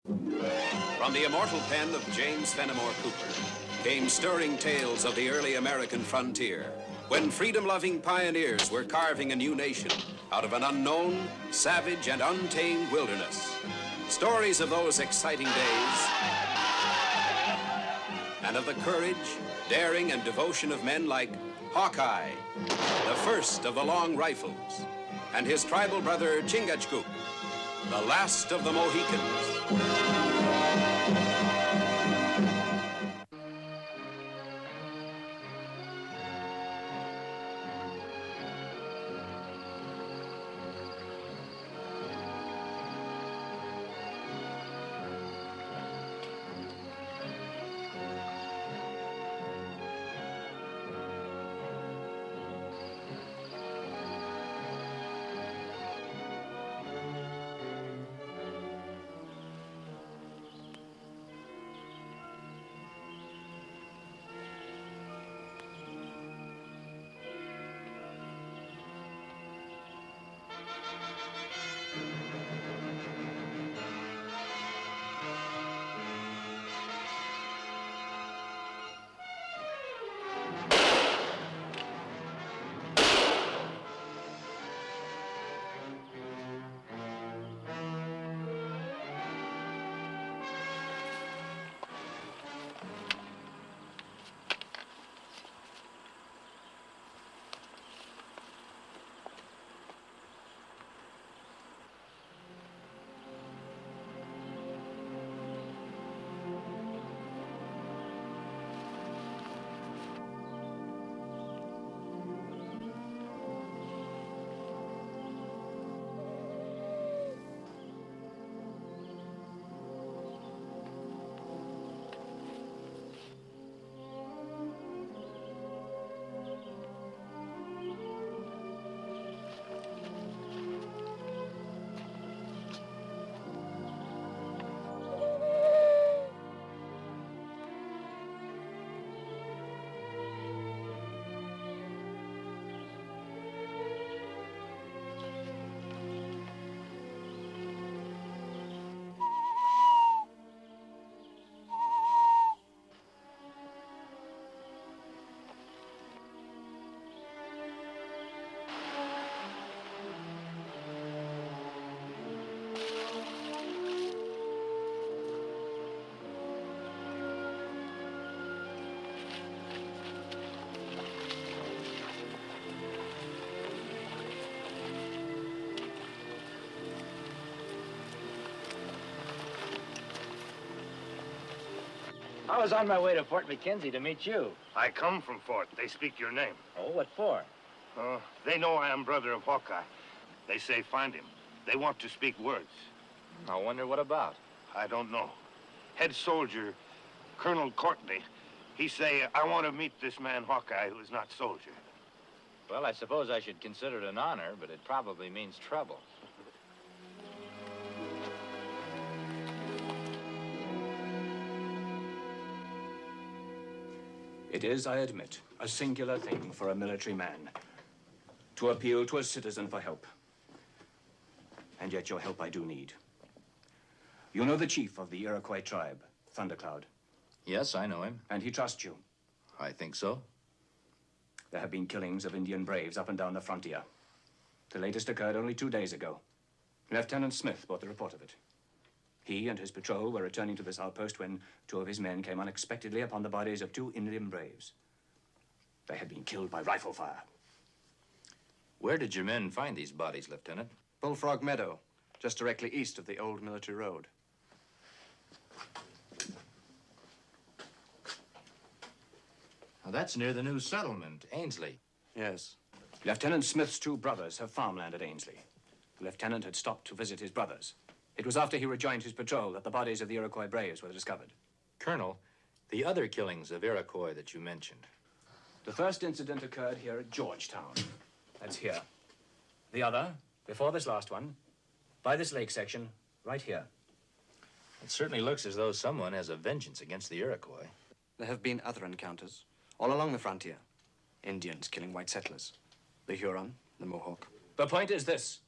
From the immortal pen of James Fenimore Cooper came stirring tales of the early American frontier, when freedom-loving pioneers were carving a new nation out of an unknown, savage, and untamed wilderness. Stories of those exciting days and of the courage, daring, and devotion of men like Hawkeye, the first of the long rifles, and his tribal brother Chingachgook, the last of the Mohicans. I was on my way to Fort McKenzie to meet you. I come from Fort. They speak your name. Oh, what for? They know I am brother of Hawkeye. They say find him. They want to speak words. I wonder what about. I don't know. Head soldier, Colonel Courtney, he say, I want to meet this man Hawkeye who is not soldier. Well, I suppose I should consider it an honor, but it probably means trouble. It is, I admit, a singular thing for a military man to appeal to a citizen for help. And yet your help I do need. You know the chief of the Iroquois tribe, Thundercloud. Yes, I know him. And he trusts you. I think so. There have been killings of Indian braves up and down the frontier. The latest occurred only 2 days ago. Lieutenant Smith brought the report of it. He and his patrol were returning to this outpost when 2 of his men came unexpectedly upon the bodies of 2 Indian braves. They had been killed by rifle fire. Where did your men find these bodies, Lieutenant? Bullfrog Meadow, just directly east of the old military road. Now, that's near the new settlement, Ainsley. Yes. Lieutenant Smith's 2 brothers have farmland at Ainsley. The lieutenant had stopped to visit his brothers. It was after he rejoined his patrol that the bodies of the Iroquois braves were discovered. Colonel, the other killings of Iroquois that you mentioned. The first incident occurred here at Georgetown. That's here. The other, before this last one, by this lake section, right here. It certainly looks as though someone has a vengeance against the Iroquois. There have been other encounters, all along the frontier. Indians killing white settlers. The Huron, the Mohawk. The point is this.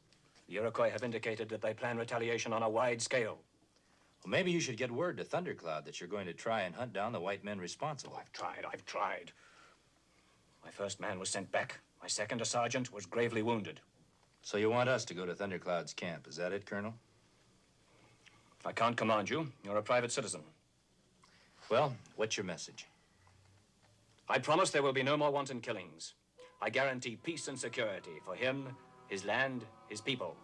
The Iroquois have indicated that they plan retaliation on a wide scale. Well, maybe you should get word to Thundercloud that you're going to try and hunt down the white men responsible. Oh, I've tried. My first man was sent back. My second, a sergeant, was gravely wounded. So you want us to go to Thundercloud's camp, is that it, Colonel? If I can't command you, you're a private citizen. Well, what's your message? I promise there will be no more wanton killings. I guarantee peace and security for him, his land, his people.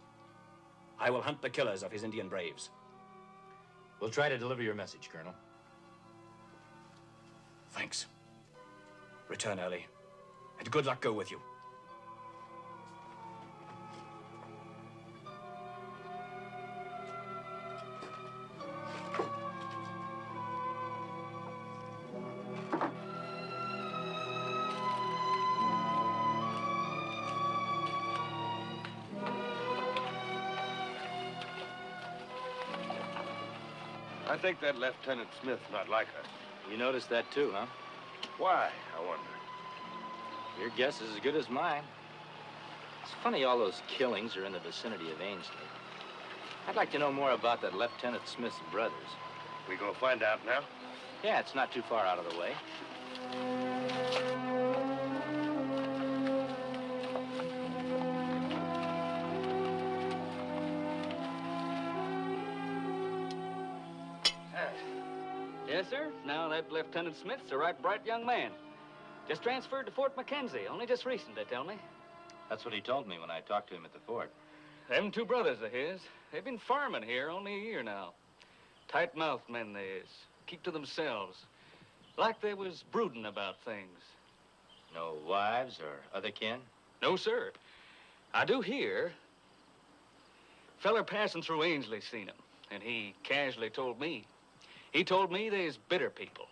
I will hunt the killers of his Indian braves. We'll try to deliver your message, Colonel. Thanks. Return early, and good luck go with you. I think that Lieutenant Smith not like us. You noticed that too, huh? Why, I wonder? Your guess is as good as mine. It's funny all those killings are in the vicinity of Ainsley. I'd like to know more about that Lieutenant Smith's brothers. We go find out now? Yeah, it's not too far out of the way. Yes, sir. Now that Lieutenant Smith's a right bright young man. Just transferred to Fort Mackenzie, only just recent, they tell me. That's what he told me when I talked to him at the fort. Them two brothers of his, they've been farming here only a year now. Tight-mouthed men they is. Keep to themselves. Like they was brooding about things. No wives or other kin? No, sir. I do hear. Feller passing through Ainsley seen him, and he casually told me. He told me they's bitter people.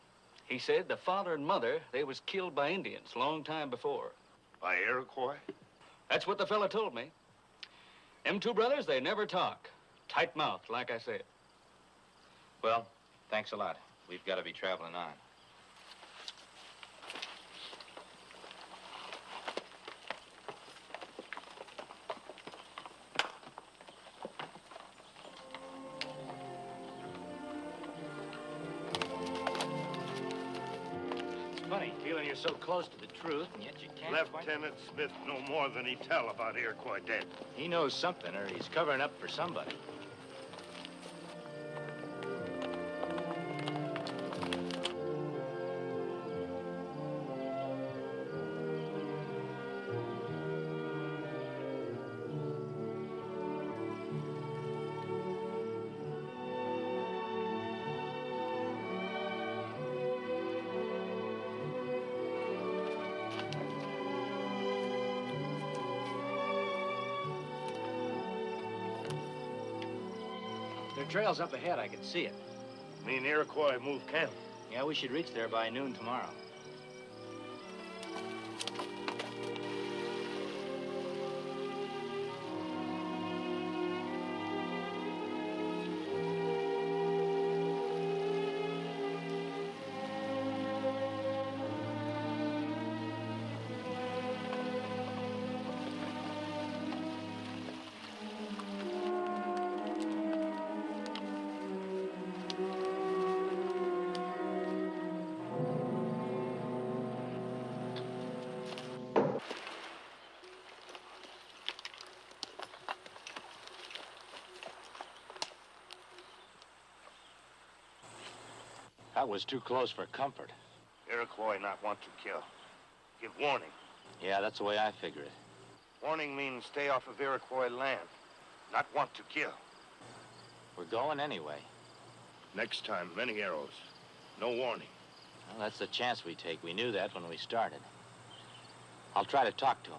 He said the father and mother, they was killed by Indians long time before. By Iroquois? That's what the fella told me. Them two brothers, they never talk. Tight-mouthed, like I said. Well, thanks a lot. We've got to be traveling on. Funny, feeling you're so close to the truth, and yet you can't Lieutenant Smith know more than he tell about Iroquois dead. He knows something, or he's covering up for somebody. Their trail's up ahead. I can see it. Mean Iroquois move camp. Yeah, we should reach there by noon tomorrow. That was too close for comfort. Iroquois not want to kill. Give warning. Yeah, that's the way I figure it. Warning means stay off of Iroquois land. Not want to kill. We're going anyway. Next time, many arrows. No warning. Well, that's the chance we take. We knew that when we started. I'll try to talk to him.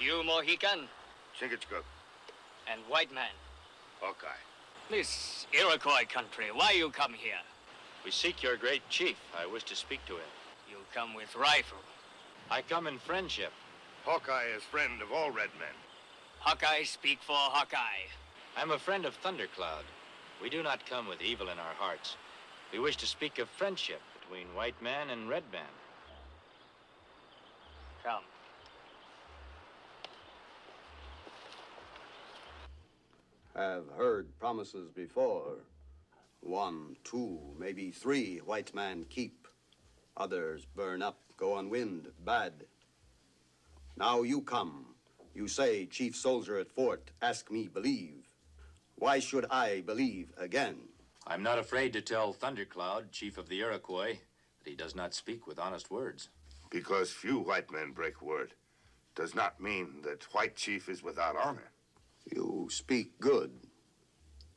You Mohican? Chingachgook. And white man. Hawkeye. This Iroquois country, why you come here? We seek your great chief. I wish to speak to him. You come with rifle. I come in friendship. Hawkeye is friend of all red men. Hawkeye speak for Hawkeye. I'm a friend of Thundercloud. We do not come with evil in our hearts. We wish to speak of friendship between white man and red man. Come. Have heard promises before. 1, 2, maybe 3 white man keep. Others burn up, go on wind, bad. Now you come. You say, chief soldier at fort, ask me believe. Why should I believe again? I'm not afraid to tell Thundercloud, chief of the Iroquois, that he does not speak with honest words. Because few white men break word does not mean that white chief is without honor. You speak good.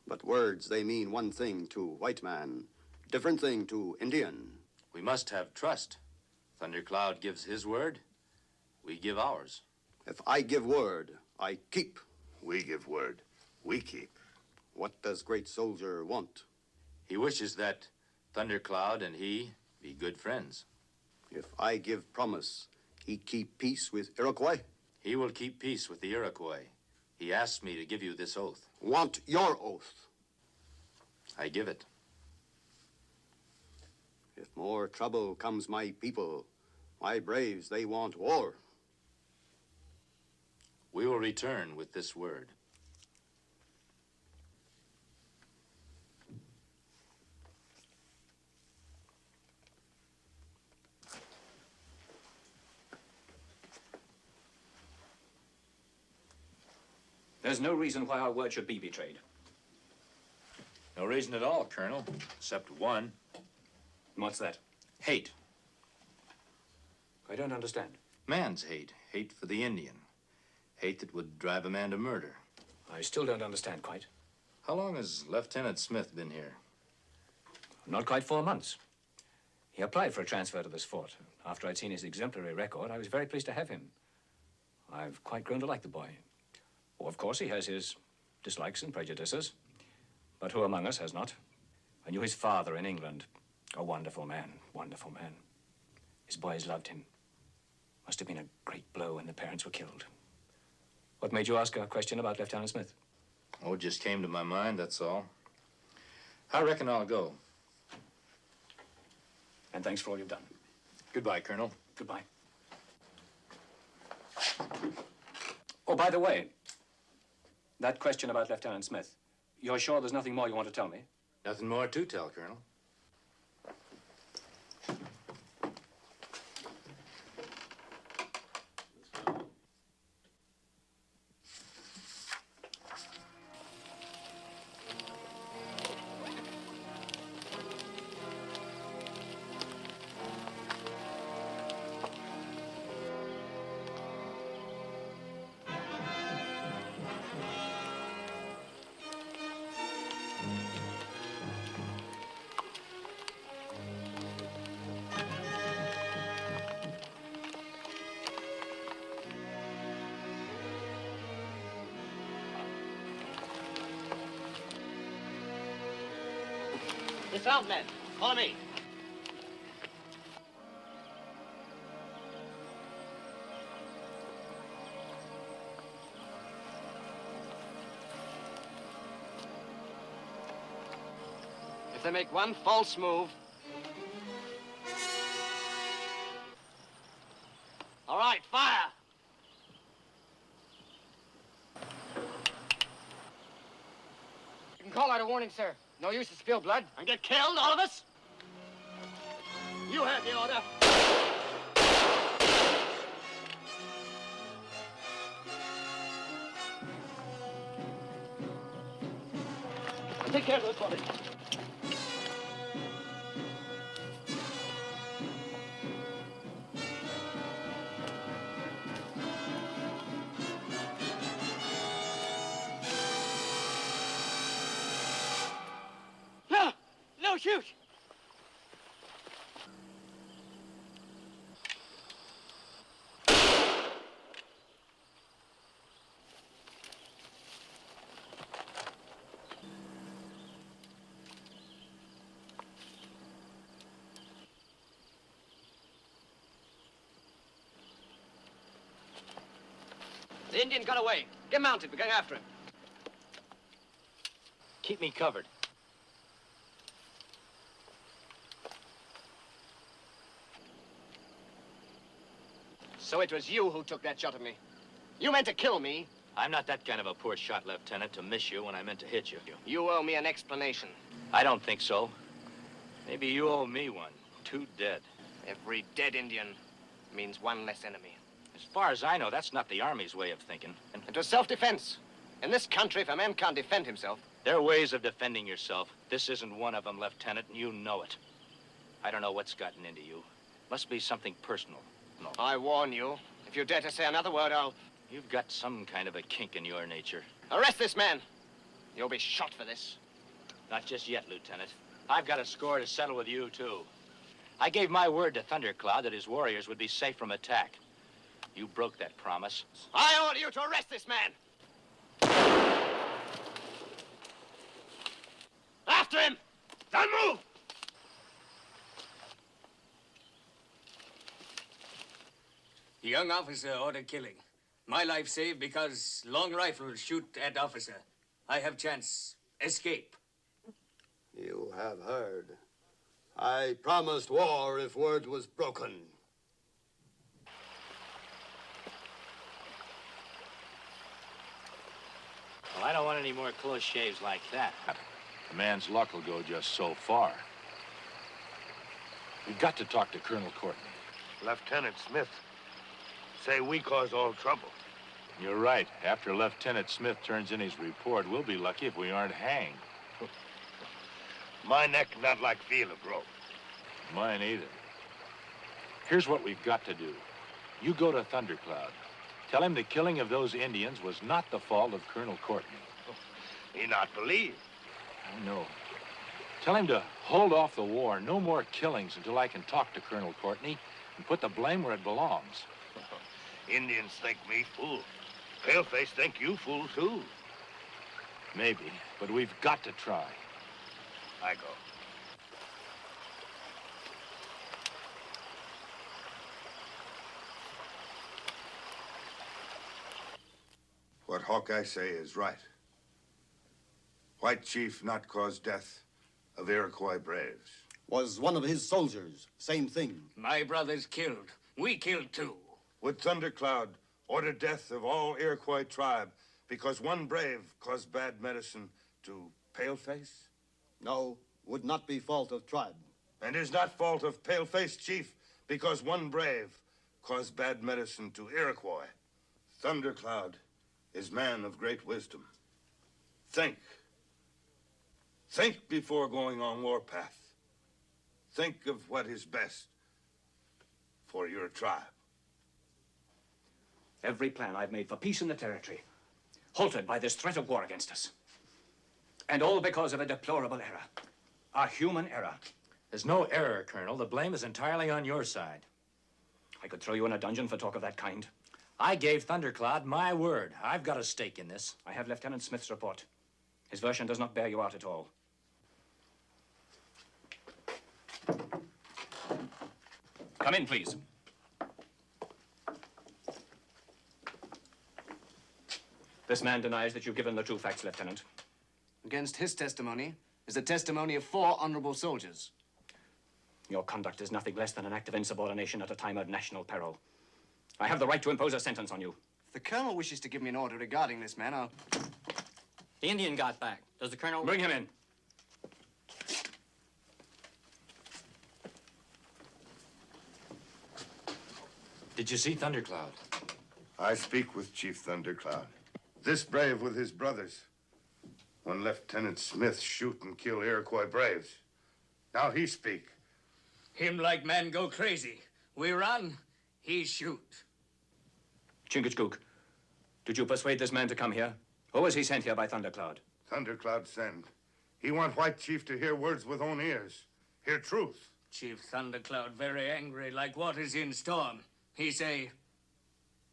But words, they mean one thing to white man, different thing to Indian. We must have trust. Thundercloud gives his word, we give ours. If I give word, I keep. We give word, we keep. What does great soldier want? He wishes that Thundercloud and he be good friends. If I give promise, he keep peace with Iroquois? He will keep peace with the Iroquois. He asked me to give you this oath. Want your oath. I give it. If more trouble comes my people, my braves, they want war. We will return with this word. There's no reason why our word should be betrayed. No reason at all, Colonel, except one. What's that? Hate. I don't understand. Man's hate. Hate for the Indian. Hate that would drive a man to murder. I still don't understand quite. How long has Lieutenant Smith been here? Not quite 4 months. He applied for a transfer to this fort. After I'd seen his exemplary record, I was very pleased to have him. I've quite grown to like the boy. Oh, of course, he has his dislikes and prejudices. But who among us has not? I knew his father in England. A wonderful man, wonderful man. His boys loved him. Must have been a great blow when the parents were killed. What made you ask a question about Lieutenant Smith? Oh, it just came to my mind, that's all. I reckon I'll go. And thanks for all you've done. Goodbye, Colonel. Goodbye. Oh, by the way, that question about Lieutenant Smith, you're sure there's nothing more you want to tell me? Nothing more to tell, Colonel. Dismount, men. Follow me. If they make one false move... All right, fire! You can call out a warning, sir. No use to spill blood. And get killed, all of us? You had the order. Take care of those bodies. No! No, shoot! Indian got away. Get mounted. We're going after him. Keep me covered. So it was you who took that shot at me. You meant to kill me. I'm not that kind of a poor shot, Lieutenant, to miss you when I meant to hit you. You owe me an explanation. I don't think so. Maybe you owe me one. 2 dead. Every dead Indian means one less enemy. As far as I know, that's not the Army's way of thinking. And It was self-defense. In this country, if a man can't defend himself... there are ways of defending yourself. This isn't one of them, Lieutenant, and you know it. I don't know what's gotten into you. Must be something personal. No. I warn you, if you dare to say another word, I'll... You've got some kind of a kink in your nature. Arrest this man. You'll be shot for this. Not just yet, Lieutenant. I've got a score to settle with you, too. I gave my word to Thundercloud that his warriors would be safe from attack. You broke that promise. I order you to arrest this man. After him! Don't move! The young officer ordered killing. My life saved because long rifle shoot at officer. I have chance. Escape. You have heard. I promised war if word was broken. Well, I don't want any more close shaves like that. A man's luck will go just so far. We've got to talk to Colonel Courtney. Lieutenant Smith say we caused all trouble. You're right. After Lieutenant Smith turns in his report, we'll be lucky if we aren't hanged. My neck not like feel a broke. Mine either. Here's what we've got to do. You go to Thundercloud. Tell him the killing of those Indians was not the fault of Colonel Courtney. He not believe. I know. Tell him to hold off the war. No more killings until I can talk to Colonel Courtney and put the blame where it belongs. Indians think me fool. Paleface think you fool, too. Maybe, but we've got to try. I go. What Hawkeye say is right. White chief not cause death of Iroquois braves. Was one of his soldiers. Same thing. My brothers killed. We killed too. Would Thundercloud order death of all Iroquois tribe because one brave caused bad medicine to Paleface? No, would not be fault of tribe. And is not fault of Paleface chief because one brave caused bad medicine to Iroquois. Thundercloud is man of great wisdom. Think. Think before going on warpath. Think of what is best for your tribe. Every plan I've made for peace in the territory, halted by this threat of war against us. And all because of a deplorable error. A human error. There's no error, Colonel. The blame is entirely on your side. I could throw you in a dungeon for talk of that kind. I gave Thundercloud my word. I've got a stake in this. I have Lieutenant Smith's report. His version does not bear you out at all. Come in, please. This man denies that you've given the true facts, Lieutenant. Against his testimony is the testimony of 4 honorable soldiers. Your conduct is nothing less than an act of insubordination at a time of national peril. I have the right to impose a sentence on you. If the colonel wishes to give me an order regarding this man, I'll... The Indian got back. Does the colonel... Bring him in. Did you see Thundercloud? I speak with Chief Thundercloud. This brave with his brothers. When Lieutenant Smith shoot and kill Iroquois braves. Now he speak. Him like man go crazy. We run, he shoot. Chingachgook, did you persuade this man to come here? Or was he sent here by Thundercloud? Thundercloud send. He want White Chief to hear words with own ears. Hear truth. Chief Thundercloud very angry like waters in storm. He say,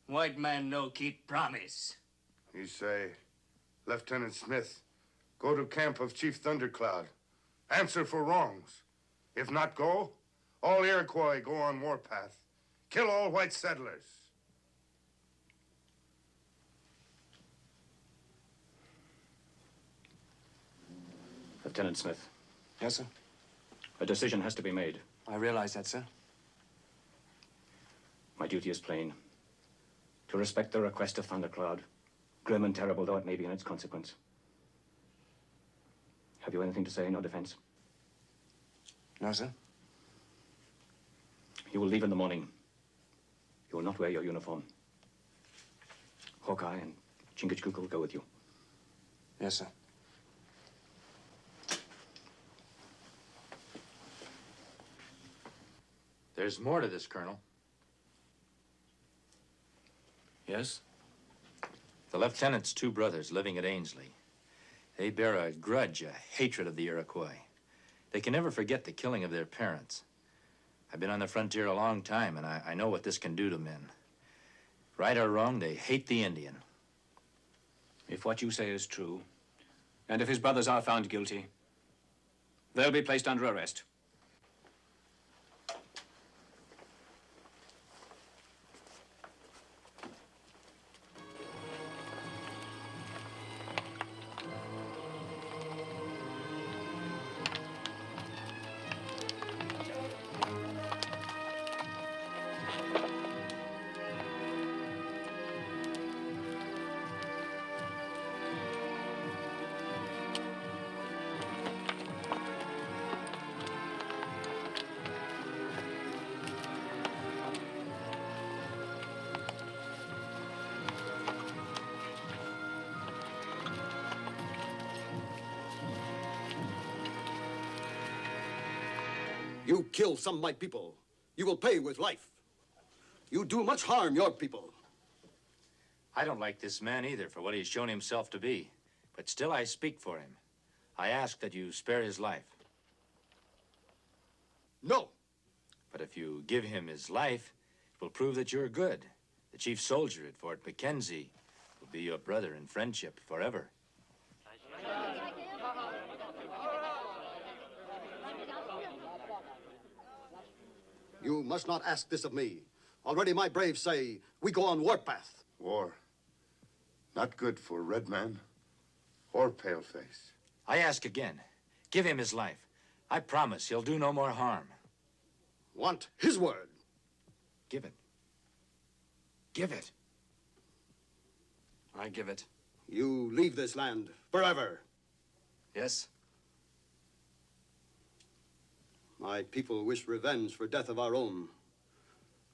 white man no keep promise. He say, Lieutenant Smith, go to camp of Chief Thundercloud. Answer for wrongs. If not go, all Iroquois go on warpath. Kill all white settlers. Lieutenant Smith. Yes, sir? A decision has to be made. I realize that, sir. My duty is plain. To respect the request of Thundercloud, grim and terrible though it may be in its consequence. Have you anything to say in your defense? No, sir. You will leave in the morning. You will not wear your uniform. Hawkeye and Chingachgook will go with you. Yes, sir. There's more to this, Colonel. Yes? The lieutenant's two brothers living at Ainsley. They bear a grudge, a hatred of the Iroquois. They can never forget the killing of their parents. I've been on the frontier a long time, and I know what this can do to men. Right or wrong, they hate the Indian. If what you say is true, and if his brothers are found guilty, they'll be placed under arrest. You kill some of my people, you will pay with life. You do much harm your people. I don't like this man either for what he's shown himself to be. But still I speak for him. I ask that you spare his life. No. But if you give him his life, it will prove that you're good. The chief soldier at Fort Mackenzie will be your brother in friendship forever. You must not ask this of me. Already my braves say we go on warpath. War. Not good for red man or paleface. I ask again. Give him his life. I promise he'll do no more harm. Want his word. Give it. Give it. I give it. You leave this land forever. Yes? My people wish revenge for death of our own.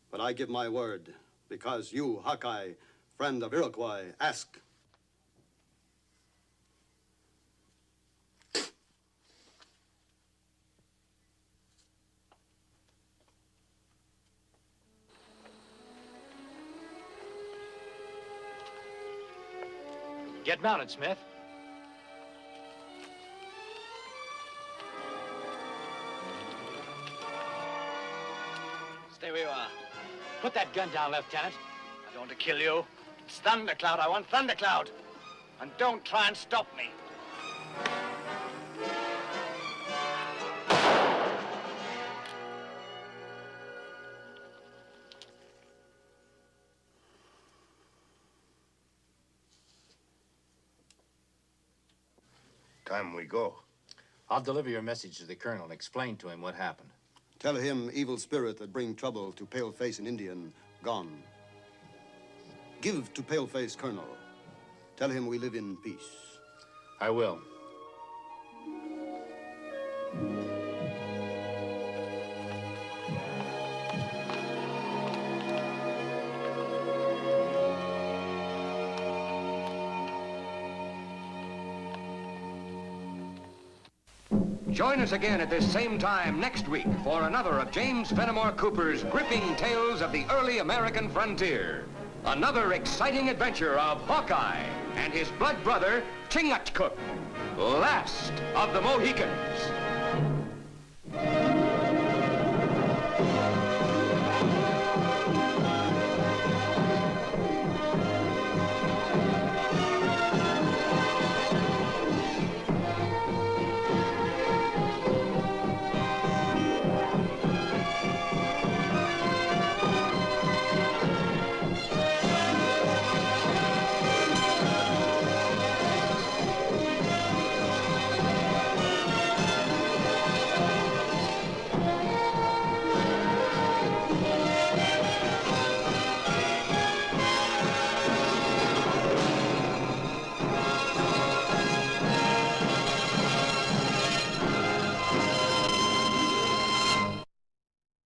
But I give my word, because you, Hawkeye, friend of Iroquois, ask. Get mounted, Smith. Stay where you are. Put that gun down, Lieutenant. I don't want to kill you. It's Thundercloud. I want Thundercloud. And don't try and stop me. Time we go. I'll deliver your message to the colonel and explain to him what happened. Tell him evil spirit that bring trouble to Paleface and Indian, gone. Give to Paleface Colonel. Tell him we live in peace. I will. Join us again at this same time next week for another of James Fenimore Cooper's gripping tales of the early American frontier. Another exciting adventure of Hawkeye and his blood brother, Chingachgook, last of the Mohicans.